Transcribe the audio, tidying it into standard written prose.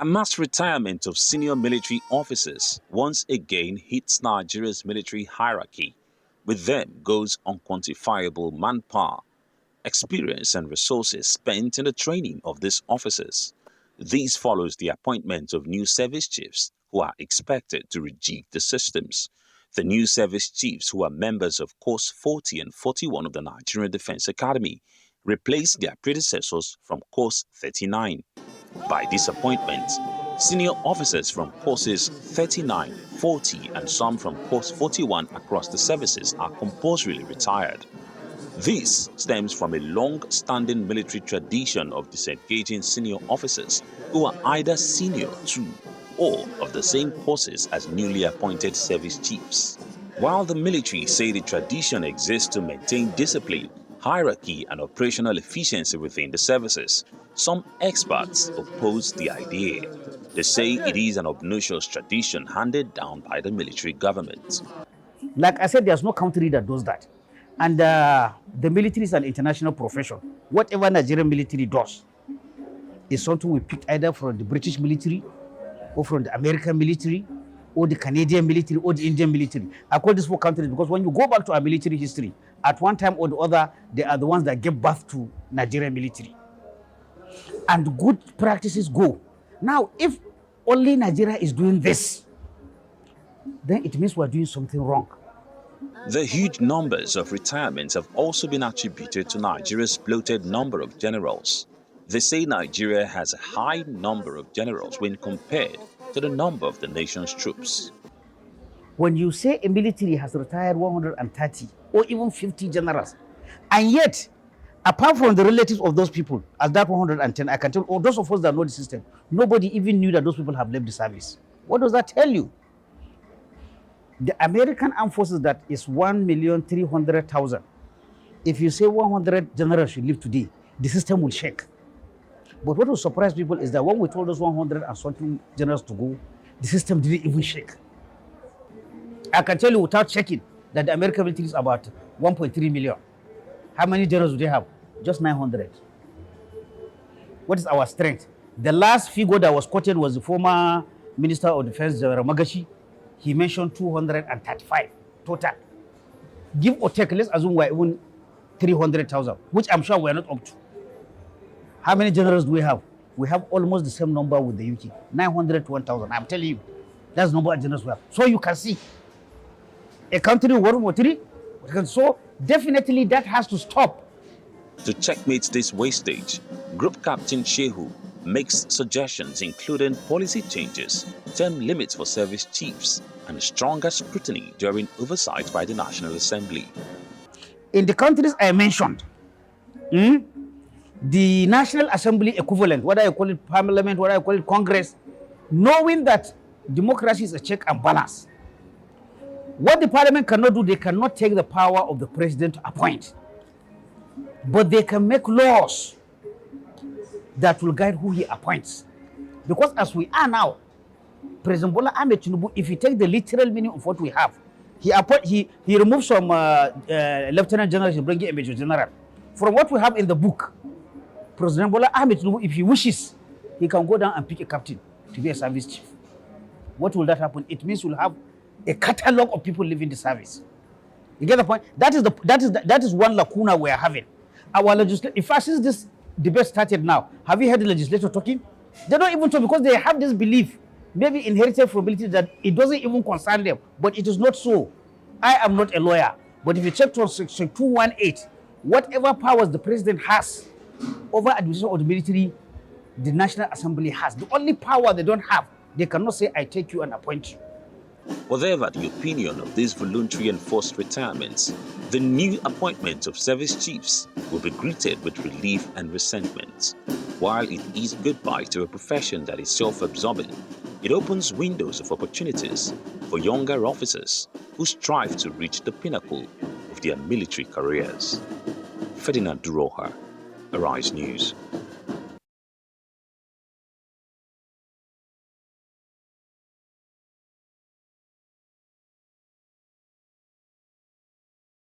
A mass retirement of senior military officers once again hits Nigeria's military hierarchy. With them goes unquantifiable manpower, experience and resources spent in the training of these officers. This follows the appointment of new service chiefs who are expected to rejig the systems. The new service chiefs, who are members of Course 40 and 41 of the Nigerian Defense Academy, replace their predecessors from Course 39. By this appointment, senior officers from courses 39, 40 and some from course 41 across the services are compulsorily retired. This stems from a long-standing military tradition of disengaging senior officers who are either senior to or of the same courses as newly appointed service chiefs. While the military say the tradition exists to maintain discipline, hierarchy and operational efficiency within the services, some experts oppose the idea. They say it is an obnoxious tradition handed down by the military government. Like I said, there's no country that does that. And the military is an international profession. Whatever Nigerian military does is something we picked either from the British military or from the American military or the Canadian military or the Indian military. I call these four countries because when you go back to our military history, at one time or the other, they are the ones that gave birth to Nigerian military. And good practices go. Now, if only Nigeria is doing this, then it means we're doing something wrong. The huge numbers of retirements have also been attributed to Nigeria's bloated number of generals. They say Nigeria has a high number of generals when compared to the number of the nation's troops. When you say a military has retired 130 or even 50 generals, and yet, apart from the relatives of those people, as that 110, I can tell, or those of us that know the system, nobody even knew that those people have left the service. What does that tell you? The American Armed Forces that is 1,300,000. If you say 100 generals should leave today, the system will shake. But what will surprise people is that when we told those 100 and something generals to go, the system didn't even shake. I can tell you without checking that the American military is about 1.3 million. How many generals do they have? Just 900. What is our strength? The last figure that was quoted was the former Minister of Defense, General Magashi. He mentioned 235 total. Give or take, let's assume we're even 300,000, which I'm sure we're not up to. How many generals do we have? We have almost the same number with the UK, 900 to 1,000. I'm telling you, that's the number of generals we have. So you can see, a country with 1 so definitely that has to stop. To checkmate this wastage, Group Captain Shehu makes suggestions including policy changes, term limits for service chiefs, and stronger scrutiny during oversight by the National Assembly. In the countries I mentioned, the National Assembly equivalent, whether you call it Parliament, whether you call it Congress, knowing that democracy is a check and balance. What the Parliament cannot do, they cannot take the power of the President to appoint. But they can make laws that will guide who he appoints. Because as we are now, President Bola Ahmed Tinubu, if you take the literal meaning of what we have, he removes some lieutenant generals, he brings in a major general. From what we have in the book, President Bola Ahmed Tinubu, if he wishes, he can go down and pick a captain to be a service chief. What will that happen? It means we'll have a catalog of people leaving the service. You get the point? That is one lacuna we are having. Our legislature, in fact, since this debate started now, have you heard the legislature talking? They don't even talk because they have this belief, maybe inherited from ability, that it doesn't even concern them. But it is not so. I am not a lawyer. But if you check to section 218, whatever powers the president has over administration of the military, the National Assembly has. The only power they don't have, they cannot say, I take you and appoint you. Whatever the opinion of these voluntary and forced retirements, the new appointment of service chiefs will be greeted with relief and resentment. While it is goodbye to a profession that is self-absorbing, it opens windows of opportunities for younger officers who strive to reach the pinnacle of their military careers. Ferdinand Duroha, Arise News.